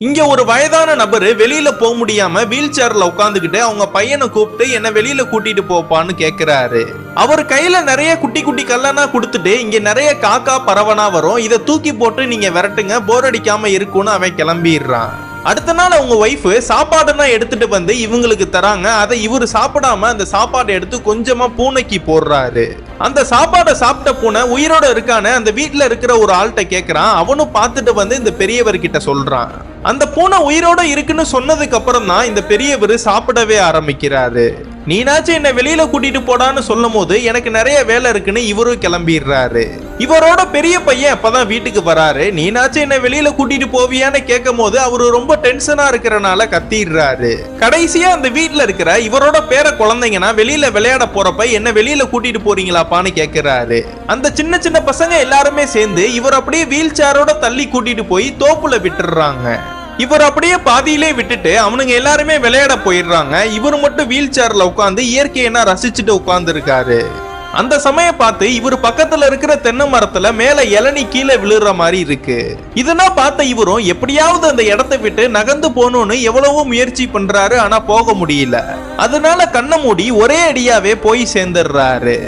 இங்க ஒரு வயதான நபரு வெளியில போக முடியாம வீல் சேர்ல உட்காந்துக்கிட்டு அவங்க பையனை கூப்பிட்டு என்ன வெளியில கூட்டிட்டு போப்பான்னு கேக்குறாரு. அவர் கையில நிறைய குட்டி குட்டி கல்லனா கொடுத்துட்டு இங்க நிறைய காக்கா பறவனா வரும், இதை தூக்கி போட்டு நீங்க விரட்டுங்க, போர் அடிக்காம இருக்கும்னு அவன் கிளம்பிடுறான். அடுத்த நாள் அவங்க ஒய்ஃப் சாப்பாடுனா எடுத்துட்டு வந்து இவங்களுக்கு தராங்க. அதை இவரு சாப்பிடாம அந்த சாப்பாடை எடுத்து கொஞ்சமா பூனைக்கு போடுறாரு. அந்த சாப்பாடை சாப்பிட்ட பூனை உயிரோட இருக்கான அந்த வீட்டுல இருக்கிற ஒரு ஆள்கிட்ட கேக்குறான். அவனும் பார்த்துட்டு வந்து இந்த பெரியவர் கிட்ட சொல்றான். அந்த பூனை உயிரோட இருக்குன்னு சொன்னதுக்கு அப்புறம் தான் இந்த பெரியவர் சாப்பிடவே ஆரம்பிக்கிறாரு. நீனாச்சும் என்ன வெளியில கூட்டிட்டு போடான்னு சொல்லும் போது எனக்கு நிறைய வேலை இருக்குன்னு இவரும் கிளம்பிடுறாரு. இவரோட பெரிய பையன் அப்பதான் வீட்டுக்கு வராரு. நீனாச்சும் என்ன வெளியில கூட்டிட்டு போவியான்னு கேட்கும் போது அவரு ரொம்ப டென்ஷனா இருக்கிறனால கத்திடுறாரு. கடைசியா அந்த வீட்டுல இருக்கிற இவரோட பேர குழந்தைங்கன்னா வெளியில விளையாட போறப்ப என்ன வெளியில கூட்டிட்டு போறீங்களாப்பான்னு கேக்குறாரு. அந்த சின்ன சின்ன பசங்க எல்லாருமே சேர்ந்து இவர் அப்படியே வீல் சேரோட தள்ளி கூட்டிட்டு போய் தோப்புல விட்டுறாங்க. இவர் அப்படியே பாதியிலே விட்டுட்டு அவனுங்க எல்லாருமே விளையாட போயிடுறாங்க. இவர் மட்டும் வீல் சேர்ல உட்காந்து இயற்கையை ரசிச்சுட்டு உட்கார்ந்து இருக்காரு. அந்த சமயம் பார்த்து இவர் பக்கத்துல இருக்கிற தென்னை மரத்துல மேல இளநீ கீழே விழுற மாதிரி இருக்கு. இதெல்லாம் பார்த்த இவரும் எப்படியாவது அந்த இடத்தை விட்டு நகர்ந்து போகணும்னு எவ்வளவோ முயற்சி பண்றாரு, ஆனா போக முடியல. அதனால கண்ணை மூடி ஒரே அடியாவே போய் சேர்ந்துடுறாரு.